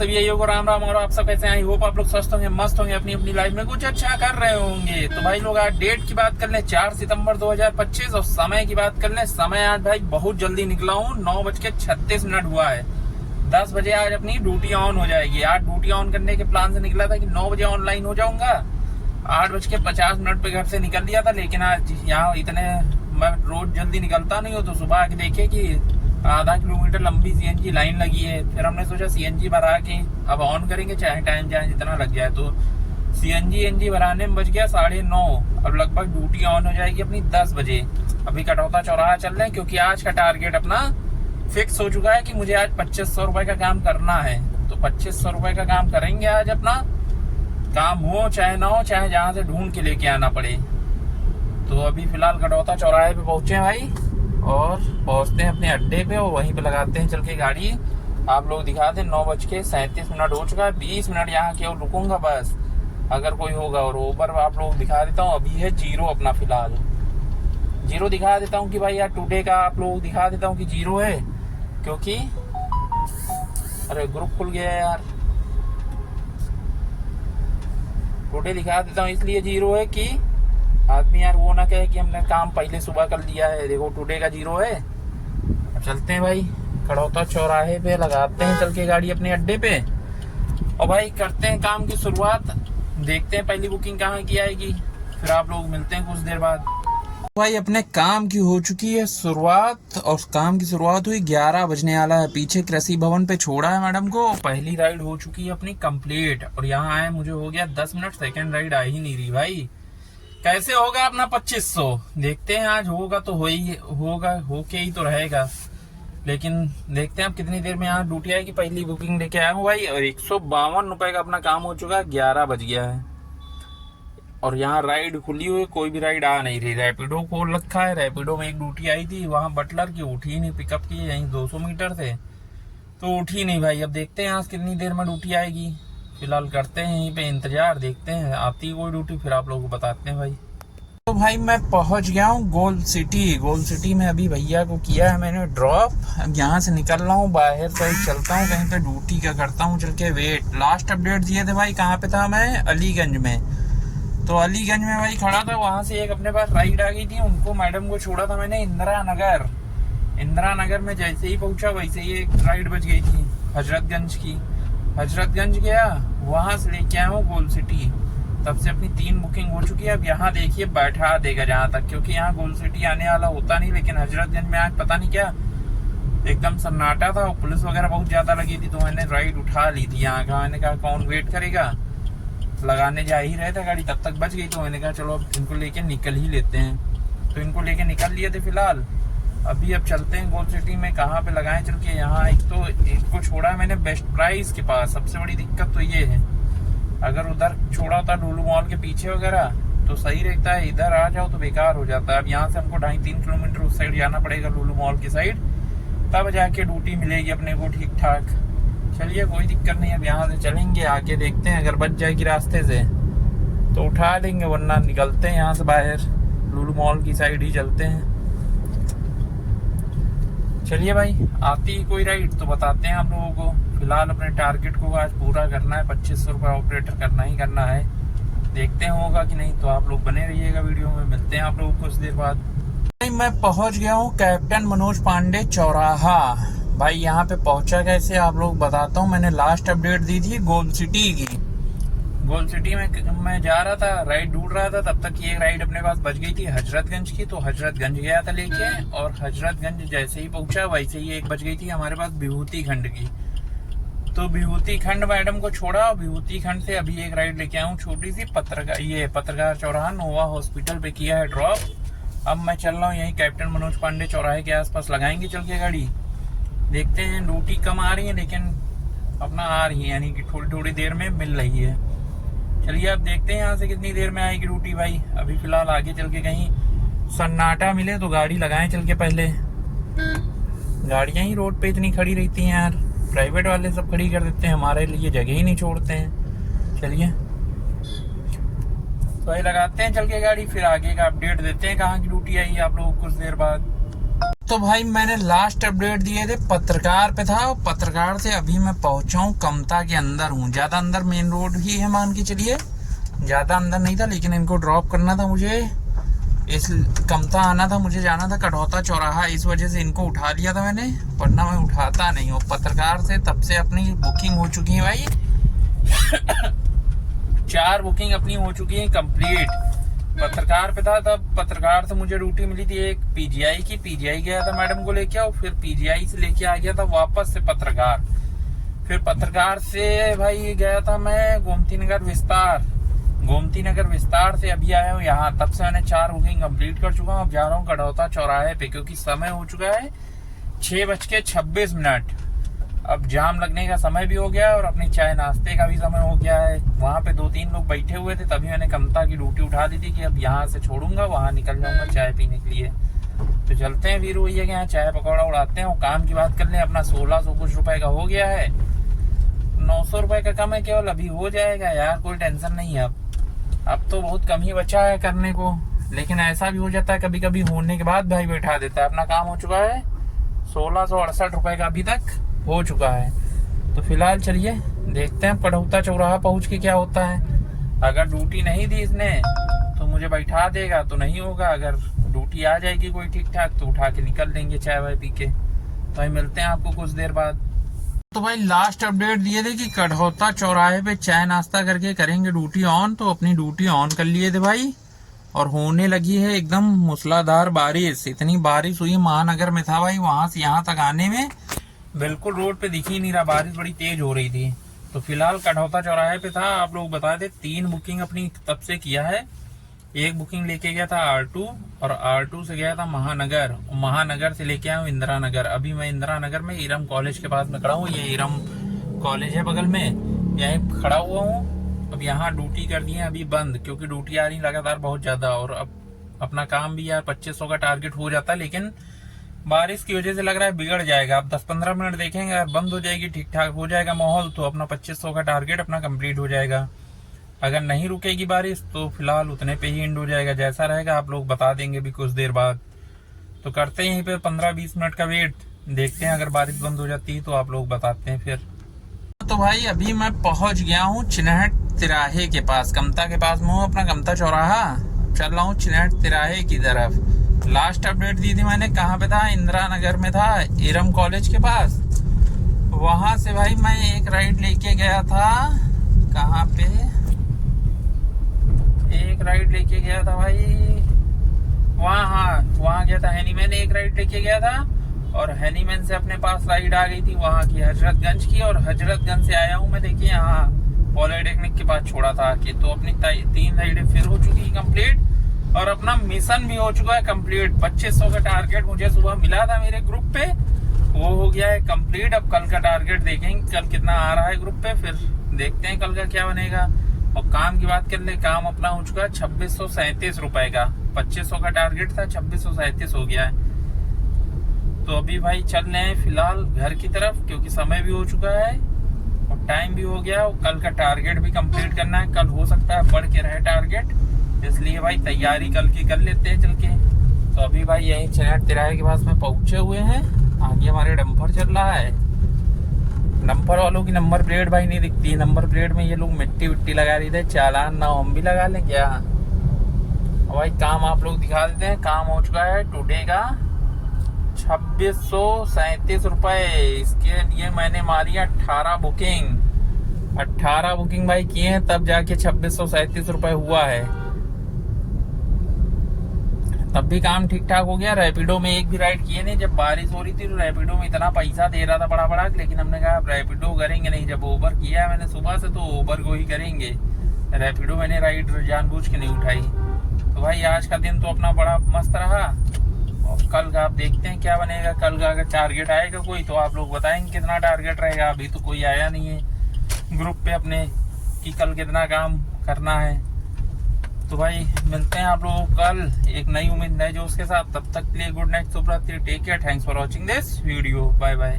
सभी भाइयों को राम राम। और आप सब कैसे हैं? आई होप आप लोग स्वस्थ होंगे, मस्त होंगे, अपनी अपनी लाइफ में कुछ अच्छा कर रहे होंगे। तो भाई लोग आज डेट की बात कर लें 4 सितंबर 2025 और समय की बात कर लें। समय आज भाई बहुत जल्दी निकला हूँ, 9:36 हुआ है। 10 बजे आज अपनी ड्यूटी ऑन हो जाएगी। आज ड्यूटी ऑन करने के प्लान से निकला था कि 9 बजे ऑनलाइन हो जाऊंगा। 8:50 पे घर से निकल लिया था, लेकिन आज यहाँ इतने मैं रोज जल्दी निकलता नहीं हूँ, तो सुबह आके देखे कि आधा किलोमीटर लंबी सीएनजी लाइन लगी है। फिर हमने सोचा सीएनजी भरा के अब ऑन करेंगे, चाहे टाइम चाहे जितना लग जाए। तो सीएनजी भराने में बज गया 9:30। अब लगभग ड्यूटी ऑन हो जाएगी अपनी 10 बजे। अभी कटौता चौराहा चल रहे हैं, क्योंकि आज का टारगेट अपना फिक्स हो चुका है कि मुझे आज 2500 रुपए का काम करना है। तो 2500 रुपए का काम करेंगे आज। अपना काम हो चाहे ना हो, चाहे जहाँ से ढूंढ के लेके आना पड़े। तो अभी फिलहाल कटौता चौराहे पे पहुंचे हैं भाई, और पहुंचते हैं अपने अड्डे पे और वहीं पे लगाते हैं चल के गाड़ी। आप लोग दिखा दें 9:37 हो चुका है। 20 मिनट यहाँ केवल रुकूंगा बस, अगर कोई होगा। और ऊबर आप लोग दिखा देता हूँ, अभी है 0 अपना फिलहाल। 0 दिखा देता हूँ कि भाई यार टुडे का आप लोग दिखा देता हूँ कि 0 है, क्योंकि अरे ग्रुप खुल गया है यार। टुडे दिखा देता हूँ इसलिए 0 है कि आदमी यार वो ना कहे कि हमने काम पहले सुबह कर लिया है। देखो टुडे का 0 है। अब चलते हैं भाई कटौता चौराहे पे, लगाते हैं चल के गाड़ी अपने अड्डे पे और भाई करते हैं काम की शुरुआत। देखते हैं पहली बुकिंग कहाँ की आएगी, फिर आप लोग मिलते हैं कुछ देर बाद। भाई अपने काम की हो चुकी है शुरुआत, और काम की शुरुआत हुई 11 बजने वाला है। पीछे कृषि भवन पे छोड़ा है मैडम को। पहली राइड हो चुकी है अपनी कंप्लीट, और यहाँ आए मुझे हो गया 10 मिनट। सेकेंड राइड आ ही नहीं रही भाई। कैसे होगा अपना 2500? देखते हैं, आज होगा तो होगा, होके ही तो रहेगा। लेकिन देखते हैं अब कितनी देर में यहाँ ड्यूटी आएगी। पहली बुकिंग लेके आया हूँ भाई, और 152 रुपए का अपना काम हो चुका है। 11 बज गया है और यहाँ राइड खुली हुई, कोई भी राइड आ नहीं रही। रैपिडो खोल रखा है। रैपिडो में एक ड्यूटी आई थी वहाँ बटलर की, उठी नहीं। पिकअप की यहीं 200 मीटर से, तो उठी नहीं भाई। अब देखते हैं आज कितनी देर में ड्यूटी आएगी। फिलहाल करते हैं यहीं पे इंतजार, देखते हैं आती कोई ड्यूटी फिर आप लोगों को बताते हैं भाई। तो भाई मैं पहुंच गया हूँ गोल्ड सिटी। गोल्ड सिटी में अभी भैया को किया है मैंने ड्रॉप। अब यहाँ से निकल रहा हूँ बाहर साइड, चलता हूँ कहीं पे ड्यूटी का करता हूँ चल के वेट। लास्ट अपडेट दिए थे भाई, कहाँ पे था मैं? अलीगंज में। तो अलीगंज में भाई खड़ा था, वहां से एक अपने पास राइड आ गई थी। उनको मैडम को छोड़ा था मैंने इंदिरा नगर में। जैसे ही पहुंचा वैसे ही एक राइड बच गई थी हजरतगंज की। हजरतगंज गया, वहां से लेके आया हूँ गोल्ड सिटी। तब से अपनी 3 बुकिंग हो चुकी है। अब यहाँ देखिए बैठा देगा जहाँ तक, क्योंकि यहाँ गोल्ड सिटी आने वाला होता नहीं। लेकिन हजरतगंज में आज पता नहीं क्या एकदम सन्नाटा था, और पुलिस वगैरह बहुत ज्यादा लगी थी। तो मैंने राइड उठा ली थी यहाँ का। मैंने कहा कौन वेट करेगा, लगाने जा ही रहे थे गाड़ी, तब तक बच गई। तो मैंने कहा चलो अब इनको लेके निकल ही लेते हैं। तो इनको लेके निकल लिए थे फिलहाल। अभी अब चलते हैं गोल्ड सिटी में, कहाँ पे लगाएं चल के। यहाँ एक तो इनको छोड़ा मैंने बेस्ट प्राइस के पास। सबसे बड़ी दिक्कत तो ये है, अगर उधर छोड़ा होता लुलु मॉल के पीछे वगैरह तो सही रहता है। इधर आ जाओ तो बेकार हो जाता है। अब यहाँ से हमको 2.5-3 किलोमीटर उस साइड जाना पड़ेगा, लुलु मॉल की साइड, तब जाके ड्यूटी मिलेगी अपने को ठीक ठाक। चलिए कोई दिक्कत नहीं। अब यहाँ से चलेंगे आगे, देखते हैं अगर बच जाएगी रास्ते से तो उठा लेंगे, वरना निकलते हैं यहाँ से बाहर, लुलु मॉल की साइड ही चलते हैं। चलिए भाई आती ही कोई राइड तो बताते हैं आप लोगों को। फिलहाल अपने टारगेट को आज पूरा करना है, 2500 रुपये ऑपरेटर करना ही करना है। देखते हैं होगा कि नहीं, तो आप लोग बने रहिएगा वीडियो में। मिलते हैं आप लोगों को कुछ देर बाद। मैं पहुंच गया हूँ कैप्टन मनोज पांडे चौराहा। भाई यहाँ पे पहुंचा कैसे आप लोग बताता हूँ। मैंने लास्ट अपडेट दी थी गोल्ड सिटी की। गोल्ड सिटी में मैं जा रहा था, राइड ढूंढ रहा था, तब तक ये राइड अपने पास बच गई थी हजरतगंज की। तो हजरतगंज गया था लेके, और हजरतगंज जैसे ही पहुंचा वैसे ही एक बच गई थी हमारे पास विभूति खंड की। तो विभूति खंड मैडम को छोड़ा, विभूति खंड से अभी एक राइड लेके आया हूँ छोटी सी। पत्रकार चौराहा नोवा हॉस्पिटल पे किया है ड्रॉप। अब मैं चल रहा हूँ यही कैप्टन मनोज पांडे चौराहे के आसपास लगाएंगे चल के गाड़ी। देखते हैं, ड्यूटी कम आ रही है लेकिन अपना आ रही है, यानी कि थोड़ी थोड़ी देर में मिल रही है। चलिए अब देखते हैं यहाँ से कितनी देर में आएगी ड्यूटी भाई। अभी फिलहाल आगे चल के कहीं सन्नाटा मिले तो गाड़ी लगाएं चल के। पहले गाड़ियां ही रोड पे इतनी खड़ी रहती हैं यार, प्राइवेट वाले सब खड़ी कर देते हैं, हमारे लिए जगह ही नहीं छोड़ते हैं। चलिए तो ये लगाते हैं चल के गाड़ी, फिर आगे का अपडेट देते हैं कहाँ की ड्यूटी आई आप लोगों को कुछ देर बाद। तो भाई मैंने लास्ट अपडेट दिए थे पत्रकार पे था, पत्रकार से अभी मैं पहुंचा हूँ कमता के अंदर हूँ। ज्यादा अंदर मेन रोड ही है, मान के चलिए ज्यादा अंदर नहीं था, लेकिन इनको ड्रॉप करना था मुझे, इस कमता आना था मुझे, जाना था कटौता चौराहा, इस वजह से इनको उठा लिया था मैंने, वरना मैं उठाता नहीं हूँ। पत्रकार से तब से अपनी बुकिंग हो चुकी है भाई 4 बुकिंग अपनी हो चुकी है कंप्लीट। पत्रकार पे था, तब पत्रकार से मुझे ड्यूटी मिली थी एक पीजीआई की, पीजीआई गया था मैडम को लेके आओ, फिर पीजीआई से लेके आ गया था वापस से पत्रकार, फिर पत्रकार से भाई गया था मैं गोमती नगर विस्तार, गोमती नगर विस्तार से अभी आया हूँ यहाँ। तब से मैंने 4 बुकिंग कंप्लीट कर चुका हूँ। अब जा रहा हूँ कटौता चौराहे पे, क्योंकि समय हो चुका है 6:26। अब जाम लगने का समय भी हो गया और अपनी चाय नाश्ते का भी समय हो गया है। वहाँ पे 2-3 लोग बैठे हुए थे, तभी मैंने कमता की ड्यूटी उठा दी थी कि अब यहाँ से छोड़ूंगा, वहाँ निकल जाऊंगा चाय पीने के लिए। तो चलते हैं वीर भैया के यहाँ चाय पकौड़ा उड़ाते हैं। और काम की बात कर लें, अपना 1600 कुछ रुपए का हो गया है, 900 रुपए का कम है केवल, अभी हो जाएगा यार, कोई टेंशन नहीं है। अब तो बहुत कम ही बचा है करने को, लेकिन ऐसा भी हो जाता है कभी कभी होने के बाद भाई बैठा देता है। अपना काम हो चुका है 1668 रुपए का अभी तक हो चुका है। तो फिलहाल चलिए देखते हैं कटौता चौराहा पहुंच के क्या होता है। अगर ड्यूटी नहीं दी इसने तो मुझे बैठा देगा, तो नहीं होगा। अगर ड्यूटी आ जाएगी कोई ठीक ठाक तो उठा के निकल देंगे चाय वाय पी के। तो भाई मिलते हैं आपको कुछ देर बाद। तो भाई लास्ट अपडेट दिए थे कि कटौता चौराहे पे चाय नाश्ता करके करेंगे ड्यूटी ऑन, तो अपनी ड्यूटी ऑन कर लिए थे भाई। और होने लगी है एकदम मूसलाधार बारिश, इतनी बारिश हुई महानगर में था भाई, वहां से यहाँ तक आने में बिल्कुल रोड पे दिख ही नहीं रहा, बारिश बड़ी तेज हो रही थी। तो फिलहाल कटौता चौराहे पे था, आप लोग बता दे 3 बुकिंग अपनी तब से किया है। एक बुकिंग लेके गया था R2 और R2 से गया था महानगर, महानगर से लेके आया हूँ इंदिरा नगर। अभी मैं इंदिरा नगर में इरम कॉलेज के पास में खड़ा हूँ, ये इरम कॉलेज है बगल में, यहीं खड़ा हुआ हूँ। अब यहाँ ड्यूटी कर दी है अभी बंद, क्योंकि ड्यूटी आ रही लगातार बहुत ज्यादा, और अब अपना काम भी यार 2500 का टारगेट हो जाता है, लेकिन बारिश की वजह से लग रहा है बिगड़ जाएगा। अब 10-15 मिनट देखेंगे, बंद हो जाएगी, ठीक ठाक हो जाएगा माहौल, तो अपना 2500 का टारगेट अपना कंप्लीट हो जाएगा। अगर नहीं रुकेगी बारिश तो फिलहाल उतने पे ही एंड हो जाएगा, जैसा रहेगा आप लोग बता देंगे भी कुछ देर बाद। तो करते हैं यहीं पे 15-20 मिनट का वेट, देखते हैं अगर बारिश बंद हो जाती है तो आप लोग बताते हैं फिर। तो भाई अभी मैं पहुंच गया हूँ चिन्हट तिराहे के पास, कमता के पास में हूँ, अपना कमता चौराहा। चल रहा हूँ चिन्हट तिराहे की तरफ। लास्ट अपडेट दी थी मैंने, कहाँ पे था, इंदिरा नगर में था, इरम कॉलेज के पास। वहां से भाई मैं एक राइड लेके गया था, कहाँ पे, एक राइड लेके गया था भाई वहाँ, हाँ वहाँ गया था हैनीमैन, एक राइड लेके गया था, और हैनीमैन से अपने पास राइड आ गई थी वहाँ की हजरतगंज की, और हजरतगंज से आया हूँ मैं, देखिए यहाँ पॉलिटेक्निक के पास छोड़ा था आके। तो अपनी 3 राइडें फिर हो चुकी है कंप्लीट, और अपना मिशन भी हो चुका है कंप्लीट। 2500 का टारगेट मुझे सुबह मिला था मेरे ग्रुप पे, वो हो गया है कंप्लीट। अब कल का टारगेट देखेंगे कल कितना आ रहा है ग्रुप पे, फिर देखते हैं कल का क्या बनेगा। और काम की बात कर ले, काम अपना हो चुका है 2637 रुपए का, 2500 का टारगेट था, 2637 हो गया है। तो अभी भाई चल रहे हैं फिलहाल घर की तरफ, क्योंकि समय भी हो चुका है और टाइम भी हो गया, और कल का टारगेट भी कंप्लीट करना है। कल हो सकता है बढ़ के रहे टारगेट, इसलिए भाई तैयारी कल की कर लेते हैं चल के। तो अभी भाई यही चिन्हट तिराहे के पास में पहुंचे हुए हैं, आगे हमारे डंपर चल रहा है। डंपर वालों की नंबर प्लेट भाई नहीं दिखती, नंबर प्लेट में ये लोग मिट्टी विट्टी लगा रही थे, चालान ना हम भी लगा लें क्या। और भाई काम आप लोग दिखा देते हैं, काम हो चुका है टुडे का 2637 रुपए। इसके लिए मैंने मारी 18 बुकिंग, 18 बुकिंग भाई किए हैं, तब जाके 2637 रुपए हुआ है। तब भी काम ठीक ठाक हो गया। रैपिडो में एक भी राइड किए नहीं, जब बारिश हो रही थी तो रैपिडो में इतना पैसा दे रहा था बड़ा बड़ा, लेकिन हमने कहा रैपिडो करेंगे नहीं। जब ओबर किया है मैंने सुबह से, तो ओबर को ही करेंगे, रैपिडो मैंने राइड जानबूझ के नहीं उठाई। तो भाई आज का दिन तो अपना बड़ा मस्त रहा, और कल का आप देखते हैं क्या बनेगा। कल का अगर टारगेट आएगा कोई तो आप लोग बताएंगे कितना टारगेट रहेगा। अभी तो कोई आया नहीं है ग्रुप पे अपने कि कल कितना काम करना है। तो भाई मिलते हैं आप लोगों को कल एक नई उम्मीद नए जोश के साथ। तब तक के लिए गुड नाइट, शुभ रात्रि, take care, thanks for watching this video, bye bye.